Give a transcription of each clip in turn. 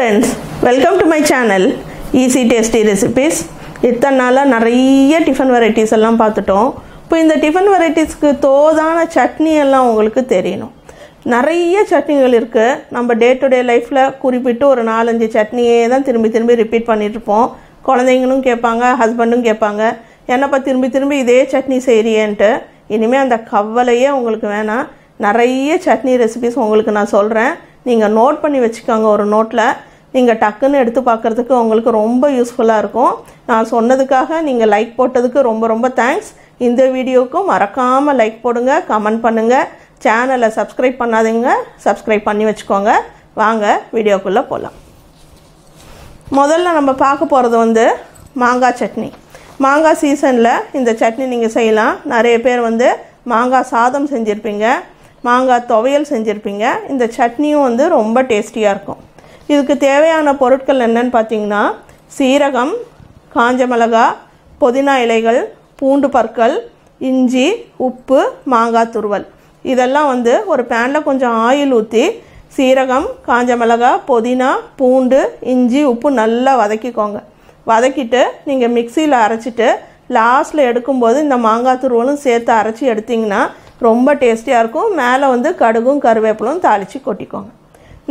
friends, welcome to my channel Easy Tasty Recipes. இத்தனை நாளா நிறைய டிஃபன் வெரைட்டிஸ் எல்லாம் பார்த்துட்டோம். இப்போ இந்த டிஃபன் வெரைட்டிஸ்க்கு தோதான சட்னி எல்லாம் உங்களுக்கு தெரியணும். நிறைய சட்னிகள் இருக்கு. நம்ம டே டு டே லைஃப்ல குறிப்பிட்டு ஒரு 4-5 சட்னியே தான் திரும்பி ரிப்பீட் பண்ணிட்டு இருப்போம். குழந்தைங்களும் கேட்பாங்க, ஹஸ்பண்டும் கேட்பாங்க, என்னப்பா திரும்பி இதே சட்னி செய்றியேன்ட்டு. இனிமே அந்த கவலையே உங்களுக்கு வேணாம். நிறைய சட்னி ரெசிபிஸ் உங்களுக்கு நான் சொல்றேன். நீங்க நோட் பண்ணி வச்சுக்கோங்க. ஒரு நோட்ல நீங்க டக்குன்னு எடுத்து பார்க்கிறதுக்கு உங்களுக்கு ரொம்ப யூஸ்ஃபுல்லா இருக்கும். நான் சொன்னதுக்காக நீங்க லைக் போட்டதுக்கு ரொம்ப தேங்க்ஸ். இந்த வீடியோக்கு மறக்காம லைக் போடுங்க, கமெண்ட் பண்ணுங்க. சேனலை சப்ஸ்கிரைப் பண்ணாதீங்க, சப்ஸ்கிரைப் பண்ணி வச்சுக்கோங்க. வாங்க வீடியோக்குள்ள போலாம். முதல்ல நம்ம பார்க்க போறது மாங்காய் சட்னி. மாங்காய் சீசன்ல இந்த சட்னி நீங்க செய்யலாம். நிறைய பேர் மாங்காய் சாதம் செஞ்சிருப்பீங்க, மாங்காய் துவையல் செஞ்சிருப்பீங்க. இந்த சட்னியும் ரொம்ப டேஸ்டியா இருக்கும். இதுக்கு தேவையான பொருட்கள் என்னன்னு பார்த்தீங்கன்னா, சீரகம், காஞ்ச மிளகாய், புதினா இலைகள், பூண்டு பற்கள், இஞ்சி, உப்பு, மாங்காய் துருவல். இதெல்லாம் ஒரு பேனில் கொஞ்சம் ஆயில் ஊற்றி சீரகம், காஞ்ச மிளகாய், புதினா, பூண்டு, இஞ்சி, உப்பு நல்லா வதக்கிக்கோங்க. வதக்கிட்டு நீங்கள் மிக்சியில் அரைச்சிட்டு லாஸ்ட்டில் எடுக்கும்போது இந்த மாங்காய் துருவலும் சேர்த்து அரைச்சி எடுத்திங்கன்னா ரொம்ப டேஸ்டியாக இருக்கும். மேலே கடுகும் கருவேப்பிலும் தாளித்து கொட்டிக்கோங்க.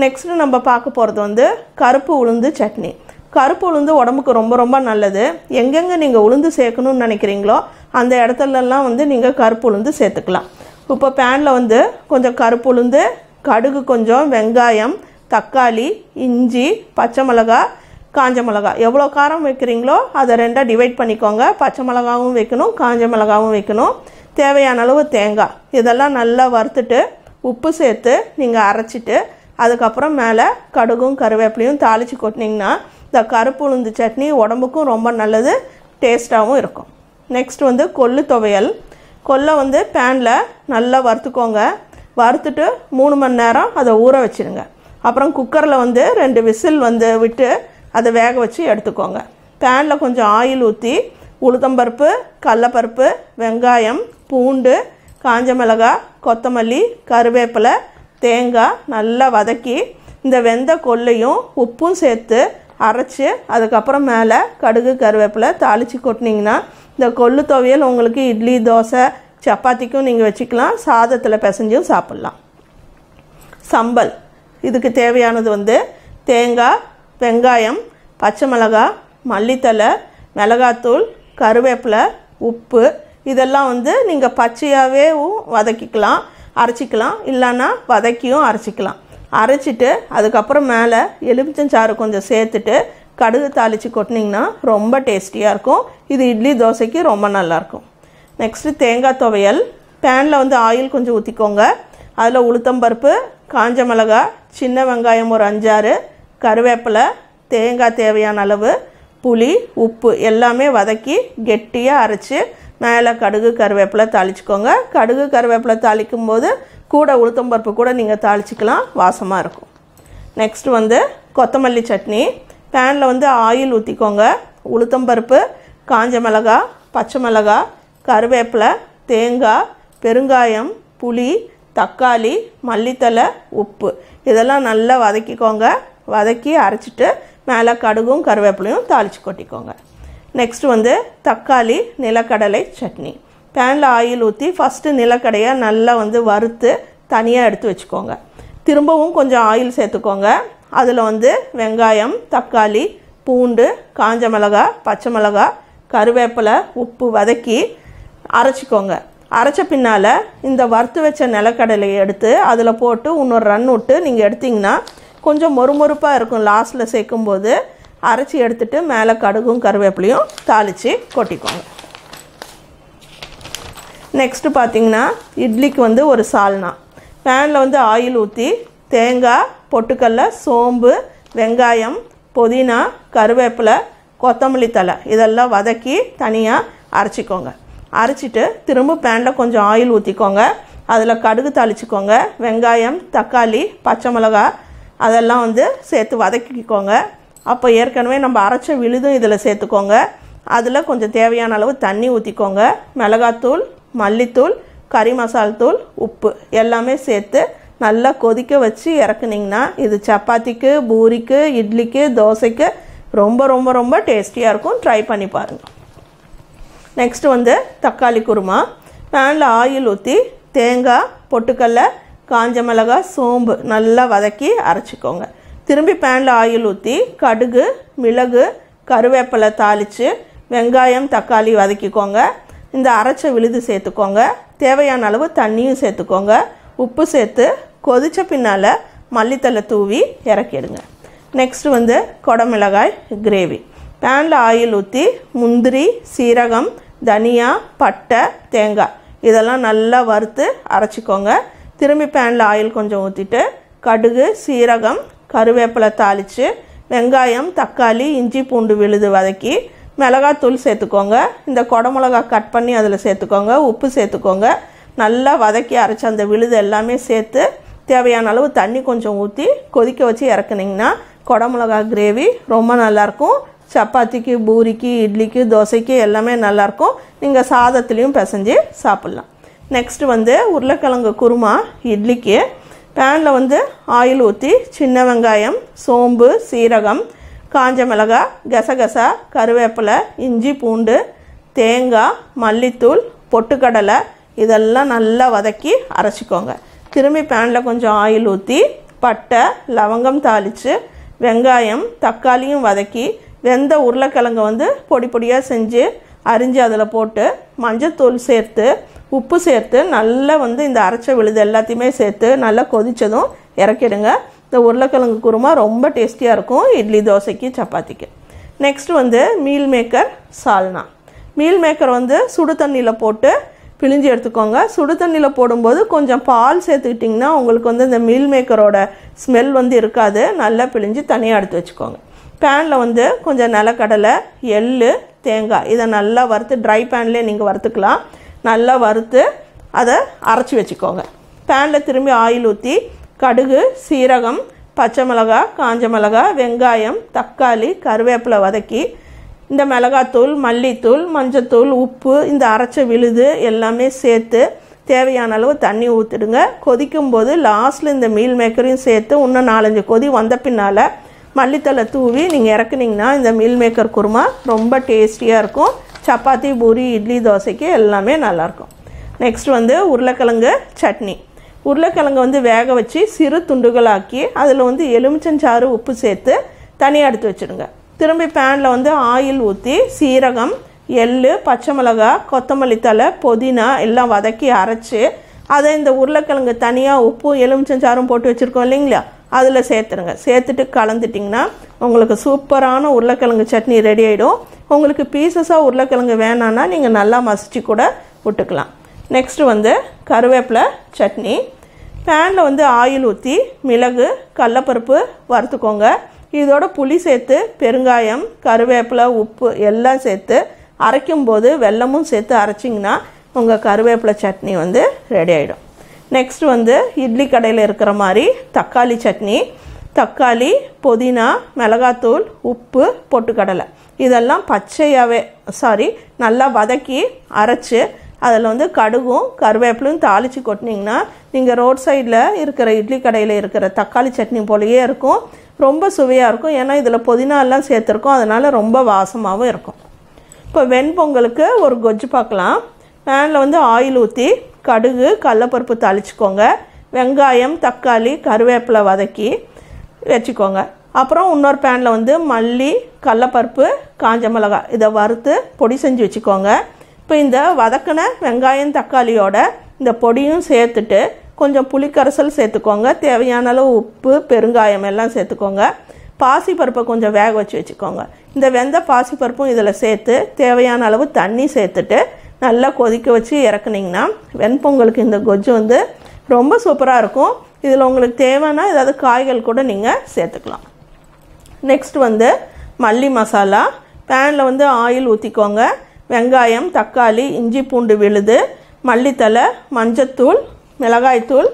நெக்ஸ்ட்டு நம்ம பார்க்க போகிறது கருப்பு உளுந்து சட்னி. கருப்பு உளுந்து உடம்புக்கு ரொம்ப நல்லது. எங்கெங்கே நீங்கள் உளுந்து சேர்க்கணும்னு நினைக்கிறீங்களோ அந்த இடத்துலலாம் நீங்கள் கருப்பு உளுந்து சேர்த்துக்கலாம். இப்போ பேனில் கொஞ்சம் கருப்பு உளுந்து, கடுகு கொஞ்சம், வெங்காயம், தக்காளி, இஞ்சி, பச்சை மிளகாய், காஞ்ச மிளகாய். எவ்வளோ காரம் வைக்கிறீங்களோ அதை 2ஆக டிவைட் பண்ணிக்கோங்க. பச்சை மிளகாவும் வைக்கணும், காஞ்ச மிளகாவும் வைக்கணும். தேவையான அளவு தேங்காய். இதெல்லாம் நல்லா வறுத்துட்டு உப்பு சேர்த்து நீங்கள் அரைச்சிட்டு அதுக்கப்புறம் மேலே கடுகும் கருவேப்பிலையும் தாளித்து கொட்டினீங்கன்னா இந்த கருப்பு உளுந்து சட்னி உடம்புக்கும் ரொம்ப நல்லது, டேஸ்ட்டாகவும் இருக்கும். நெக்ஸ்ட் கொள்ளு துவையல். கொல்லை பேனில் நல்லா வறுத்துக்கோங்க. வறுத்துட்டு 3 மணி நேரம் அதை ஊற வச்சுருங்க. அப்புறம் குக்கரில் 2 விசில் விட்டு அதை வேக வச்சு எடுத்துக்கோங்க. பேனில் கொஞ்சம் ஆயில் ஊற்றி உளுத்தம்பருப்பு, கடலைப்பருப்பு, வெங்காயம், பூண்டு, காஞ்ச மிளகாய், கொத்தமல்லி, கருவேப்பிலை, தேங்காய் நல்லா வதக்கி இந்த வெந்த கொல்லையும் உப்பும் சேர்த்து அரைச்சி அதுக்கப்புறம் மேலே கடுகு கருவேப்பிலை தாளித்து கொட்டினீங்கன்னா இந்த கொள்ளு துவையல் உங்களுக்கு இட்லி, தோசை, சப்பாத்திக்கும் நீங்கள் வச்சுக்கலாம். சாதத்தில் பிசைஞ்சும் சாப்பிட்லாம். சம்பல். இதுக்கு தேவையானது தேங்காய், வெங்காயம், பச்சை மிளகாய், மல்லித்தலை, மிளகாத்தூள், கருவேப்பிலை, உப்பு. இதெல்லாம் நீங்கள் பச்சையாகவே வதக்கிக்கலாம், அரைச்சிக்கலாம். இல்லைன்னா வதக்கியும் அரைச்சிக்கலாம். அரைச்சிட்டு அதுக்கப்புறம் மேலே எலுமிச்சஞ்சாறு கொஞ்சம் சேர்த்துட்டு கடுகு தாளித்து கொட்டினீங்கன்னா ரொம்ப டேஸ்டியாக இருக்கும். இது இட்லி, தோசைக்கு ரொம்ப நல்லாயிருக்கும். நெக்ஸ்ட்டு தேங்காய் துவையல். பேனில் ஆயில் கொஞ்சம் ஊற்றிக்கோங்க. அதில் உளுத்தம்பருப்பு, காஞ்ச மிளகாய், சின்ன வெங்காயம் ஒரு 5-6, கருவேப்பிலை, தேங்காய் தேவையான அளவு, புளி, உப்பு எல்லாமே வதக்கி கெட்டியாக அரைச்சி மேலே கடுகு கருவேப்பிலை தாளிச்சுக்கோங்க. கடுகு கருவேப்பிலை தாளிக்கும் போது கூட உளுத்தம்பருப்பு கூட நீங்கள் தாளிச்சிக்கலாம், வாசமாக இருக்கும். நெக்ஸ்ட்டு கொத்தமல்லி சட்னி. பேனில் ஆயில் ஊற்றிக்கோங்க. உளுத்தம்பருப்பு, காஞ்ச மிளகாய், பச்சை மிளகாய், கருவேப்பிலை, தேங்காய், பெருங்காயம், புளி, தக்காளி, மல்லித்தலை, உப்பு இதெல்லாம் நல்லா வதக்கிக்கோங்க. வதக்கி அரைச்சிட்டு மேலே கடுகும் கருவேப்பிலையும் தாளித்து கொட்டிக்கோங்க. நெக்ஸ்ட் தக்காளி நிலக்கடலை சட்னி. பேனில் ஆயில் ஊற்றி ஃபஸ்ட்டு நிலக்கடையை நல்லா வறுத்து தனியாக எடுத்து வச்சுக்கோங்க. திரும்பவும் கொஞ்சம் ஆயில் சேர்த்துக்கோங்க. அதில் வெங்காயம், தக்காளி, பூண்டு, காஞ்ச மிளகாய், பச்சை மிளகாய், கருவேப்பிலை, உப்பு வதக்கி அரைச்சிக்கோங்க. அரைச்ச பின்னால் இந்த வறுத்து வச்ச நிலக்கடலையை எடுத்து அதில் போட்டு இன்னொரு ரன் விட்டு நீங்கள் எடுத்திங்கன்னா கொஞ்சம் மொறுமொறுப்பாக இருக்கும். லாஸ்ட்டில் சேர்க்கும்போது அரைச்சி எடுத்துட்டு மேலே கடுகும் கருவேப்பிலையும் தாளித்து கொட்டிக்கோங்க. நெக்ஸ்ட்டு பார்த்தீங்கன்னா இட்லிக்கு ஒரு சால்னா. பேனில் ஆயில் ஊற்றி தேங்காய், பொட்டுக்கடலை, சோம்பு, வெங்காயம், புதினா, கருவேப்பிலை, கொத்தமல்லி தழை இதெல்லாம் வதக்கி தனியாக அரைச்சிக்கோங்க. அரைச்சிட்டு திரும்ப பேனில் கொஞ்சம் ஆயில் ஊற்றிக்கோங்க. அதில் கடுகு தாளிச்சிக்கோங்க. வெங்காயம், தக்காளி, பச்சை மிளகாய் அதெல்லாம் சேர்த்து வதக்கிக்கோங்க. அப்போ ஏற்கனவே நம்ம அரைச்ச விழுதும் இதில் சேர்த்துக்கோங்க. அதில் கொஞ்சம் தேவையான அளவு தண்ணி ஊற்றிக்கோங்க. மிளகாத்தூள், மல்லித்தூள், கறி மசால் தூள், உப்பு எல்லாமே சேர்த்து நல்லா கொதிக்க வச்சு இறக்குனீங்கன்னா இது சப்பாத்திக்கு, பூரிக்கு, இட்லிக்கு, தோசைக்கு ரொம்ப ரொம்ப ரொம்ப டேஸ்டியாக இருக்கும். ட்ரை பண்ணி பாருங்கள். நெக்ஸ்ட் வந்து தக்காளி குருமா. பேனில் ஆயில் ஊற்றி தேங்காய், பொட்டுக்கடலை, காஞ்ச மிளகாய், சோம்பு நல்லா வதக்கி அரைச்சிக்கோங்க. திரும்பி பேனில் ஆயில் ஊற்றி கடுகு, மிளகு, கருவேப்பிலை தாளித்து வெங்காயம், தக்காளி வதக்கிக்கோங்க. இந்த அரைச்ச விழுது சேர்த்துக்கோங்க. தேவையான அளவு தண்ணியும் சேர்த்துக்கோங்க. உப்பு சேர்த்து கொதித்த பின்னால் மல்லித்தலை தூவி இறக்கிடுங்க. நெக்ஸ்ட் வந்து குடமிளகாய் கிரேவி. பேனில் ஆயில் ஊற்றி முந்திரி, சீரகம், தனியா, பட்டை, தேங்காய் இதெல்லாம் நல்லா வறுத்து அரைச்சிக்கோங்க. திரும்பி பேனில் ஆயில் கொஞ்சம் ஊற்றிட்டு கடுகு, சீரகம், கருவேப்பிலை தாளித்து வெங்காயம், தக்காளி, இஞ்சி பூண்டு விழுது வதக்கி மிளகாத்தூள் சேர்த்துக்கோங்க. இந்த குடமிளகா கட் பண்ணி அதில் சேர்த்துக்கோங்க. உப்பு சேர்த்துக்கோங்க. நல்லா வதக்கி அரைச்ச அந்த விழுது எல்லாமே சேர்த்து தேவையான அளவு தண்ணி கொஞ்சம் ஊற்றி கொதிக்க வச்சு இறக்குனிங்கன்னா குடமிளகா கிரேவி ரொம்ப நல்லாயிருக்கும். சப்பாத்திக்கு, பூரிக்கு, இட்லிக்கு, தோசைக்கு எல்லாமே நல்லாயிருக்கும். நீங்கள் சாதத்துலேயும் பிசைஞ்சு சாப்பிட்லாம். நெக்ஸ்ட் வந்து உருளைக்கிழங்கு குருமா இட்லிக்கு. பேனில் வந்து ஆயில் ஊற்றி சின்ன வெங்காயம், சோம்பு, சீரகம், காஞ்ச மிளகாய், கசகசா, கருவேப்பிலை, இஞ்சி பூண்டு, தேங்காய், மல்லித்தூள், பொட்டுக்கடலை இதெல்லாம் நல்லா வதக்கி அரைச்சிக்கோங்க. திரும்பி பேனில் கொஞ்சம் ஆயில் ஊற்றி பட்டை, லவங்கம் தாளித்து வெங்காயம், தக்காளியும் வதக்கி வெந்த உருளைக்கிழங்கை வந்து பொடி பொடியாக செஞ்சு அரிஞ்சு அதில் போட்டு மஞ்சத்தூள் சேர்த்து உப்பு சேர்த்து நல்லா வந்து இந்த அரைச்ச விழுது எல்லாத்தையுமே சேர்த்து நல்லா கொதித்ததும் இறக்கிடுங்க. இந்த உருளைக்கிழங்கு குருமா ரொம்ப டேஸ்டியாக இருக்கும் இட்லி, தோசைக்கு, சப்பாத்திக்கு. நெக்ஸ்ட் வந்து மீல் மேக்கர் சால்னா. மீல் மேக்கர் வந்து சுடு தண்ணியில் போட்டு பிழிஞ்சு எடுத்துக்கோங்க. சுடு தண்ணியில் போடும்போது கொஞ்சம் பால் சேர்த்துக்கிட்டிங்கன்னா உங்களுக்கு வந்து இந்த மீல் மேக்கரோட ஸ்மெல் வந்து இருக்காது. நல்லா பிழிஞ்சு தனியாக எடுத்து வச்சுக்கோங்க. பேனில் வந்து கொஞ்சம் நிலக்கடலை, எள், தேங்காய் இதை நல்லா வறுத்து ட்ரை பேன்லேயே நீங்கள் வறுத்துக்கலாம். நல்லா வறுத்து அதை அரைச்சி வச்சுக்கோங்க. பேனில் திரும்பி ஆயில் ஊற்றி கடுகு, சீரகம், பச்சை மிளகாய், காஞ்ச மிளகாய், வெங்காயம், தக்காளி, கருவேப்பிலை வதக்கி இந்த மிளகாத்தூள், மல்லித்தூள், மஞ்சத்தூள், உப்பு, இந்த அரைச்ச விழுது எல்லாமே சேர்த்து தேவையான அளவு தண்ணி ஊற்றிடுங்க. கொதிக்கும்போது லாஸ்ட்டில் இந்த மீல் மேக்கரையும் சேர்த்து இன்னும் 4-5 கொதி வந்த பின்னால் மல்லித்தலை தூவி நீங்கள் இறக்குனீங்கன்னா இந்த மீல் மேக்கர் குருமா ரொம்ப டேஸ்டியாக இருக்கும். சப்பாத்தி, பூரி, இட்லி, தோசைக்கு எல்லாமே நல்லாயிருக்கும். நெக்ஸ்ட் வந்து உருளைக்கிழங்கு சட்னி. உருளைக்கிழங்கு வந்து வேக வச்சு சிறு துண்டுகளாக்கி அதில் வந்து எலுமிச்சஞ்சாறு, உப்பு சேர்த்து தனியாக எடுத்து வச்சுடுங்க. திரும்பி பேனில் வந்து ஆயில் ஊற்றி சீரகம், எள், பச்சை மிளகாய், கொத்தமல்லி தழை, புதினா எல்லாம் வதக்கி அரைச்சி அதை இந்த உருளைக்கிழங்கு தனியாக உப்பும் எலுமிச்சஞ்சாரும் போட்டு வச்சுருக்கோம் இல்லைங்களா, அதில் சேர்த்துருங்க. சேர்த்துட்டு கலந்துட்டிங்கன்னா உங்களுக்கு சூப்பரான உருளைக்கிழங்கு சட்னி ரெடி ஆகிடும். உங்களுக்கு பீசஸாக உருளைக்கிழங்கு வேணான்னா நீங்கள் நல்லா மசிச்சு கூட விட்டுக்கலாம். நெக்ஸ்ட்டு வந்து கருவேப்பிலை சட்னி. பேனில் வந்து ஆயில் ஊற்றி மிளகு, கடலப்பருப்பு வறுத்துக்கோங்க. இதோட புளி சேர்த்து பெருங்காயம், கருவேப்பிலை, உப்பு எல்லாம் சேர்த்து அரைக்கும்போது வெல்லமும் சேர்த்து அரைச்சிங்கன்னா உங்கள் கருவேப்பிலை சட்னி வந்து ரெடி ஆகிடும். நெக்ஸ்ட் வந்து இட்லி கடையில் இருக்கிற மாதிரி தக்காளி சட்னி. தக்காளி, புதினா, மிளகாத்தூள், உப்பு, பொட்டுக்கடலை இதெல்லாம் பச்சையாகவே நல்லா வதக்கி அரைச்சி அதில் வந்து கடுகும் கருவேப்பிலையும் தாளித்து கொட்டினீங்கன்னா நீங்கள் ரோட் சைடில் இருக்கிற இட்லி கடையில் இருக்கிற தக்காளி சட்னி போலயே இருக்கும். ரொம்ப சுவையாக இருக்கும். ஏன்னா இதில் புதினா எல்லாம் சேர்த்துருக்கோம், அதனால் ரொம்ப வாசமாகவும் இருக்கும். இப்போ வெண்பொங்கலுக்கு ஒரு கொஜ்ஜு பார்க்கலாம். பேனில் வந்து ஆயில் ஊற்றி கடுகு, கடலப்பருப்பு தாளிச்சிக்கோங்க. வெங்காயம், தக்காளி, கருவேப்பிலை வதக்கி வச்சுக்கோங்க. அப்புறம் இன்னொரு பேனில் வந்து மல்லி, கடலப்பருப்பு, காஞ்ச மிளகாய் இதை வறுத்து பொடி செஞ்சு வச்சுக்கோங்க. இப்போ இந்த வதக்கின வெங்காயம், தக்காளியோட இந்த பொடியும் சேர்த்துட்டு கொஞ்சம் புளிக்கரைசல் சேர்த்துக்கோங்க. தேவையான அளவு உப்பு, பெருங்காயம் எல்லாம் சேர்த்துக்கோங்க. பாசிப்பருப்பை கொஞ்சம் வேக வச்சு வச்சுக்கோங்க. இந்த வெந்த பாசிப்பருப்பும் இதில் சேர்த்து தேவையான அளவு தண்ணி சேர்த்துட்டு நல்லா கொதிக்க வச்சு இறக்குனிங்கன்னா வெண்பொங்கலுக்கு இந்த கொஜ்ஜு வந்து ரொம்ப சூப்பராக இருக்கும். இதில் உங்களுக்கு தேவைன்னா ஏதாவது காய்கள் கூட நீங்கள் சேர்த்துக்கலாம். நெக்ஸ்ட் வந்து மல்லி மசாலா. பேனில் வந்து ஆயில் ஊற்றிக்கோங்க. வெங்காயம், தக்காளி, இஞ்சி பூண்டு விழுது, மல்லித்தலை, மஞ்சத்தூள், மிளகாய்த்தூள்,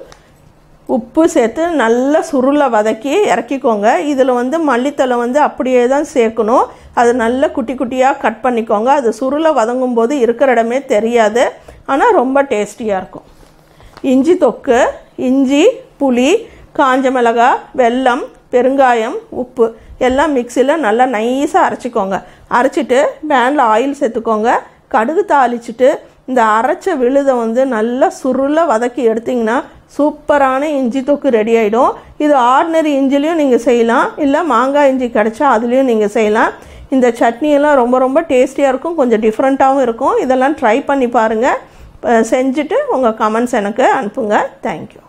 உப்பு சேர்த்து நல்லா சுருளை வதக்கி இறக்கிக்கோங்க. இதில் வந்து மல்லித்தலை வந்து அப்படியே தான் சேர்க்கணும். அது நல்லா குட்டி குட்டியாக கட் பண்ணிக்கோங்க. அது சுருளை வதங்கும் போது இருக்கிற இடமே தெரியாது, ஆனால் ரொம்ப டேஸ்டியாக இருக்கும். இஞ்சி தொக்கு. இஞ்சி, புளி, காஞ்ச மிளகாய், வெல்லம், பெருங்காயம், உப்பு எல்லாம் மிக்சியில் நல்லா நைஸாக அரைச்சிக்கோங்க. அரைச்சிட்டு பேனில் ஆயில் சேர்த்துக்கோங்க. கடுகு தாளிச்சிட்டு இந்த அரைச்ச விழுதை வந்து நல்லா சுருள வதக்கி எடுத்திங்கன்னா சூப்பரான இஞ்சி தொக்கு ரெடி ஆகிடும். இது ஆர்டினரி இஞ்சிலையும் நீங்கள் செய்யலாம், இல்லை மாங்காய் இஞ்சி கிடச்சா அதுலேயும் நீங்கள் செய்யலாம். இந்த சட்னியெல்லாம் ரொம்ப ரொம்ப டேஸ்டியாக இருக்கும், கொஞ்சம் டிஃப்ரெண்ட்டாகவும் இருக்கும். இதெல்லாம் ட்ரை பண்ணி பாருங்கள். செஞ்சுட்டு உங்கள் கமெண்ட்ஸ் எனக்கு அனுப்புங்க. தேங்க்யூ.